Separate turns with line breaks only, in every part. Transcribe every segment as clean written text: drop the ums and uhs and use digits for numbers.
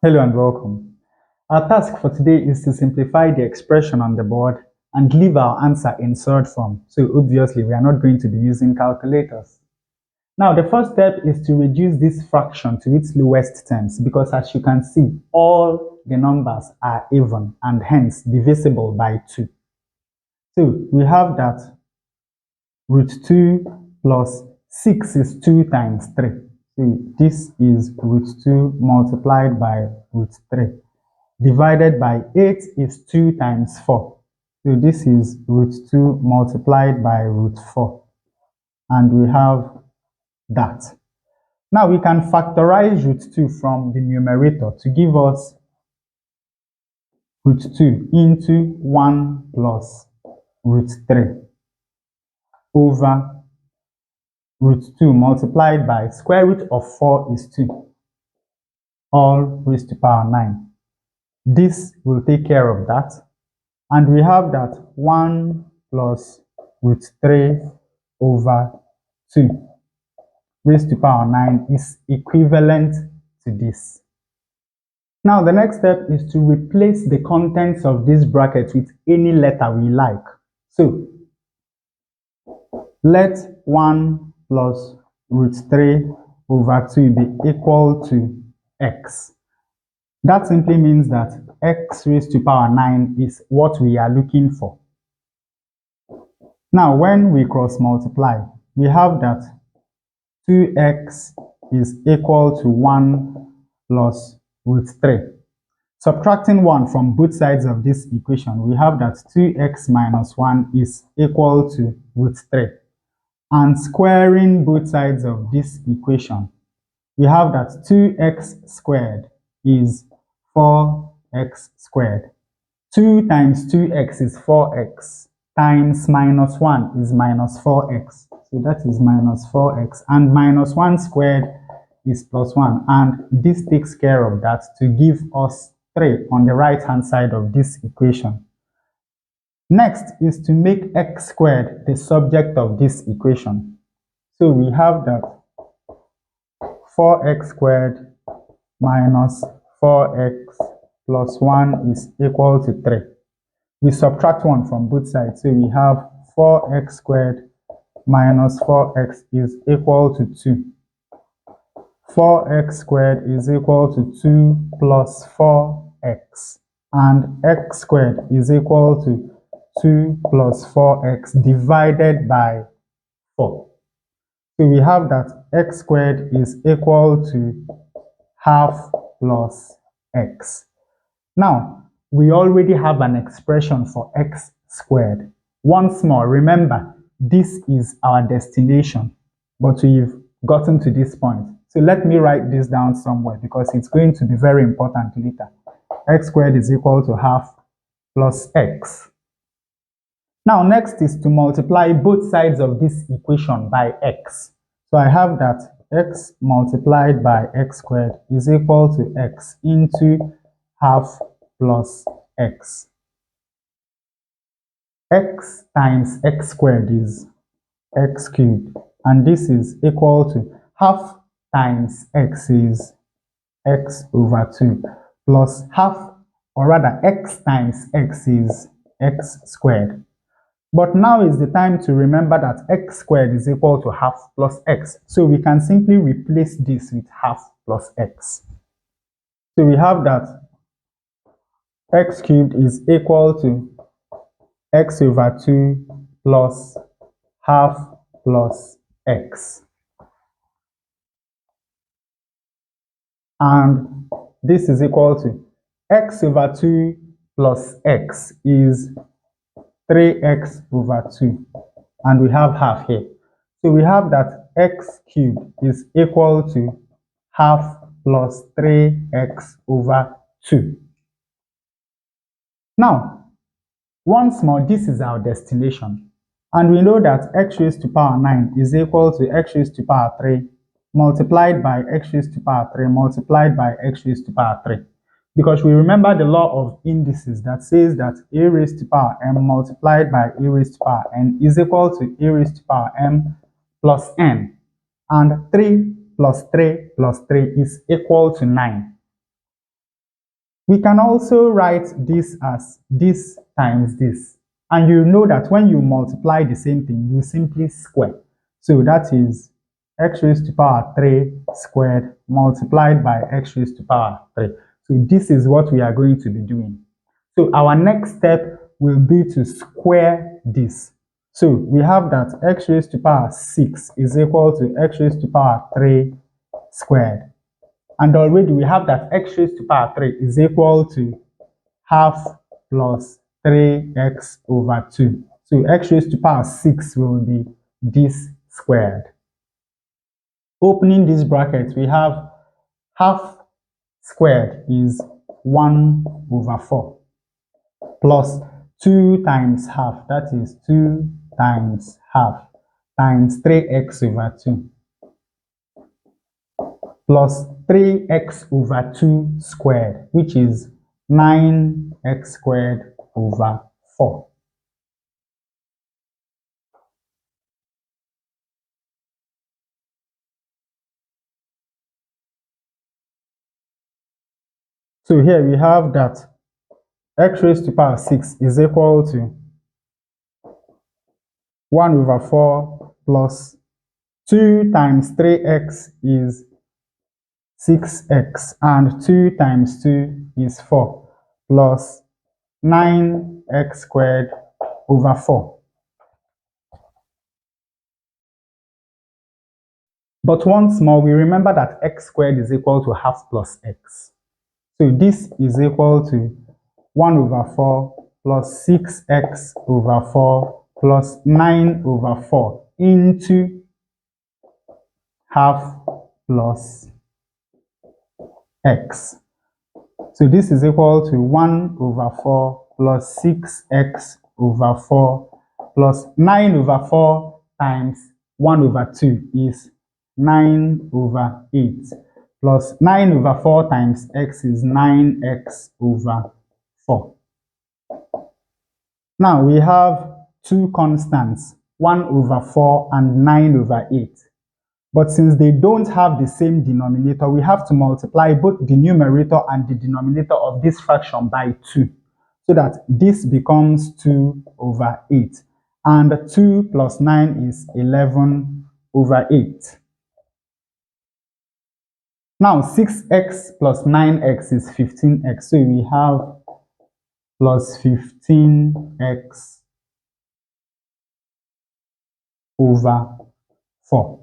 Hello and welcome. Our task for today is to simplify the expression on the board and leave our answer in third form. So obviously we are not going to be using calculators. Now the first step is to reduce this fraction to its lowest terms because as you can see, all the numbers are even and hence divisible by 2. So we have that root 2 plus 6 is 2 times 3. So this is root 2 multiplied by root 3. Divided by 8 is 2 times 4. So this is root 2 multiplied by root 4. And we have that. Now we can factorize root 2 from the numerator to give us root 2 into 1 plus root 3 over root 2 multiplied by square root of 4 is 2, all raised to power 9. This will take care of that. And we have that 1 plus root 3 over 2 raised to power 9 is equivalent to this. Now the next step is to replace the contents of this bracket with any letter we like. So let 1 plus root 3 over 2 be equal to x. That simply means that x raised to power 9 is what we are looking for. Now, when we cross multiply, we have that 2x is equal to 1 plus root 3. Subtracting 1 from both sides of this equation, we have that 2x minus 1 is equal to root 3. And squaring both sides of this equation, we have that 2x squared is 4x squared. 2 times 2x is 4x times minus 1 is minus 4x. So that is minus 4x. And minus 1 squared is plus 1. And this takes care of that to give us 3 on the right hand side of this equation. Next is to make x squared the subject of this equation. So we have that 4x squared minus 4x plus 1 is equal to 3. We subtract 1 from both sides, so we have 4x squared minus 4x is equal to 2. 4x squared is equal to 2 plus 4x, and x squared is equal to 2 plus 4x divided by 4. So we have that x squared is equal to half plus x. Now, we already have an expression for x squared. Once more, remember, this is our destination, but we've gotten to this point. So let me write this down somewhere because it's going to be very important later. X squared is equal to half plus x. Now, next is to multiply both sides of this equation by x. So I have that x multiplied by x squared is equal to x into half plus x. X times x squared is x cubed, and this is equal to half times x is x over 2 plus half, or rather x times x is x squared. But now is the time to remember that x squared is equal to half plus x. So we can simply replace this with half plus x. So we have that x cubed is equal to x over 2 plus half plus x. And this is equal to x over 2 plus x is 3x over 2. And we have half here. So we have that x cubed is equal to half plus 3x over 2. Now, once more, this is our destination. And we know that x raised to power 9 is equal to x raised to power 3 multiplied by x raised to power 3 multiplied by x raised to power 3. Because we remember the law of indices that says that a raised to power m multiplied by a raised to power n is equal to a raised to power m plus n. And 3 plus 3 plus 3 is equal to 9. We can also write this as this times this. And you know that when you multiply the same thing, you simply square. So that is x raised to power 3 squared multiplied by x raised to power 3. So this is what we are going to be doing. So our next step will be to square this. So we have that x raised to power 6 is equal to x raised to power 3 squared. And already we have that x raised to power 3 is equal to half plus 3x over 2. So x raised to power 6 will be this squared. Opening this bracket, we have half squared is 1 over 4 plus 2 times half, that is 2 times half times 3x over 2 plus 3x over 2 squared, which is 9x squared over 4. So here we have that x raised to power 6 is equal to 1 over 4 plus 2 times 3x is 6x and 2 times 2 is 4 plus 9x squared over 4. But once more, we remember that x squared is equal to half plus x. So this is equal to 1 over 4 plus 6x over 4 plus 9 over 4 into half plus x. So this is equal to 1 over 4 plus 6x over 4 plus 9 over 4 times 1 over 2 is 9 over 8 plus 9 over 4 times x is 9x over 4. Now we have two constants, 1 over 4 and 9 over 8. But since they don't have the same denominator, we have to multiply both the numerator and the denominator of this fraction by 2, so that this becomes 2 over 8. And 2 plus 9 is 11 over 8. Now 6x plus 9x is 15x. So we have plus 15x over 4.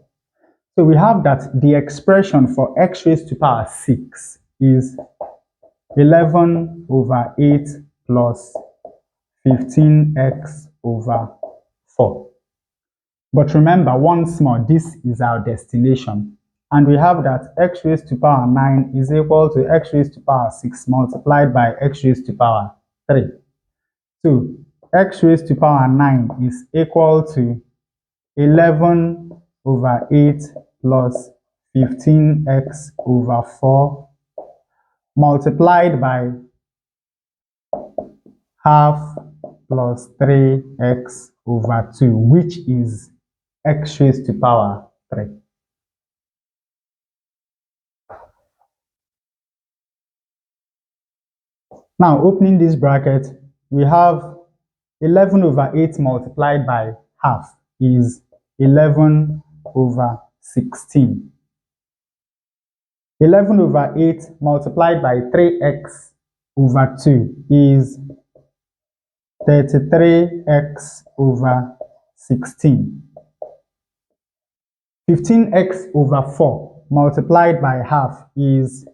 So we have that the expression for x raised to power 6 is 11 over 8 plus 15x over 4. But remember, once more, this is our destination. And we have that x raised to power 9 is equal to x raised to power 6 multiplied by x raised to power 3. So x raised to power 9 is equal to 11 over 8 plus 15x over 4 multiplied by half plus 3x over 2, which is x raised to power 3. Now, opening this bracket, we have 11 over 8 multiplied by half is 11 over 16. 11 over 8 multiplied by 3x over 2 is 33x over 16. 15x over 4 multiplied by half is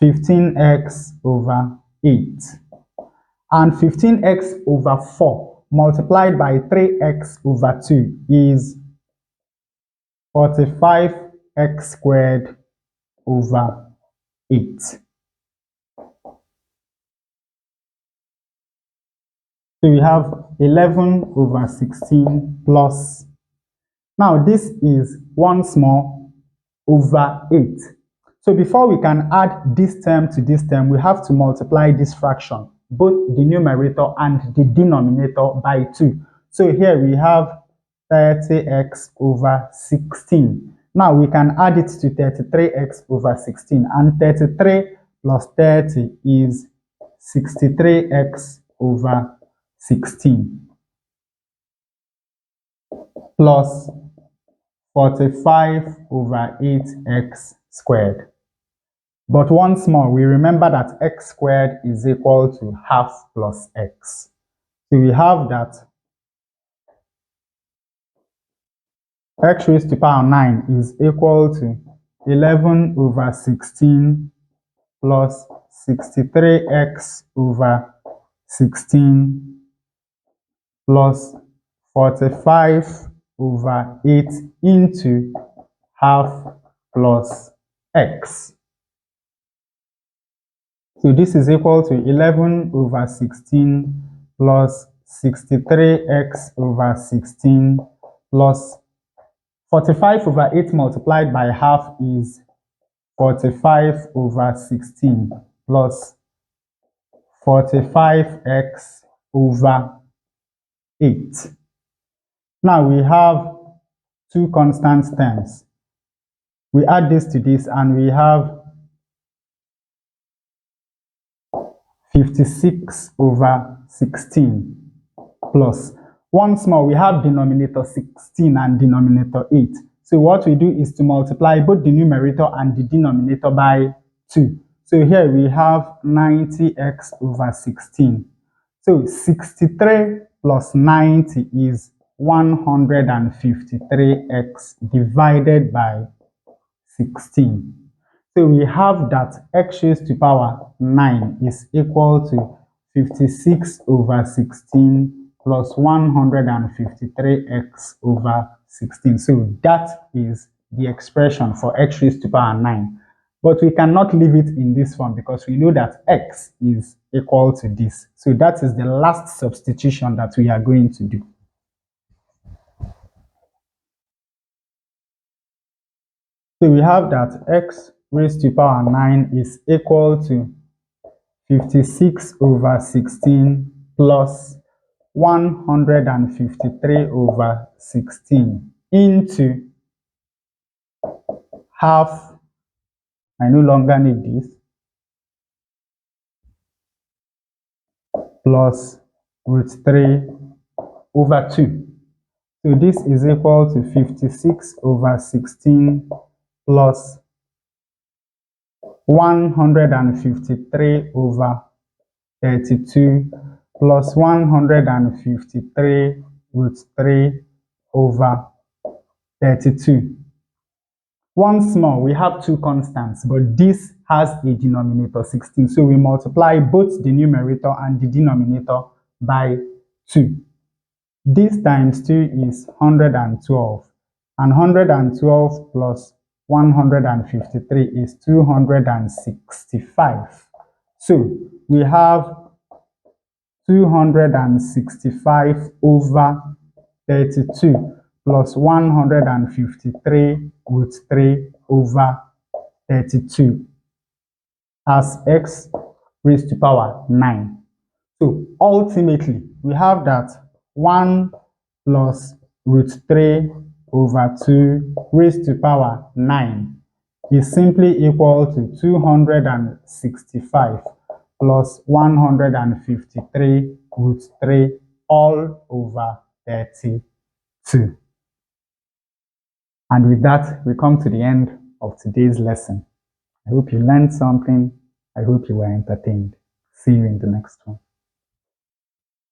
15x over 8. And 15x over 4 multiplied by 3x over 2 is 45x squared over 8. So we have 11 over 16 plus, now this is once more over 8. So before we can add this term to this term, we have to multiply this fraction, both the numerator and the denominator, by 2. So here we have 30x over 16. Now we can add it to 33x over 16, and 33 plus 30 is 63x over 16 plus 45 over 8x squared. But once more, we remember that x squared is equal to half plus x. So we have that x raised to power 9 is equal to 11 over 16 plus 63x over 16 plus 45 over 8 into half plus x. So this is equal to 11 over 16 plus 63x over 16 plus 45 over 8 multiplied by half is 45 over 16 plus 45x over 8. Now we have two constant terms. We add this to this and we have 56 over 16 plus. Once more, we have denominator 16 and denominator 8. So what we do is to multiply both the numerator and the denominator by 2. So here we have 90x over 16. So 63 plus 90 is 153x divided by 16. So we have that x raised to power 9 is equal to 56 over 16 plus 153x over 16. So that is the expression for x raised to power 9. But we cannot leave it in this form because we know that x is equal to this. So that is the last substitution that we are going to do. So we have that x raised to power 9 is equal to 56 over 16 plus 153 over 16 into half, I no longer need this, plus root 3 over 2. So this is equal to 56 over 16 plus 153 over 32 plus 153 root 3 over 32. Once more, we have two constants, but this has a denominator 16. So we multiply both the numerator and the denominator by 2. This times 2 is 112. And 112 plus 153 is 265. So we have 265 over 32 plus 153 root 3 over 32 as x raised to power 9. So ultimately, we have that 1 plus root 3 over 2 raised to power 9 is simply equal to 265 plus 153 root 3 all over 32. And with that, we come to the end of today's lesson. I hope you learned something. I hope you were entertained. See you in the next one.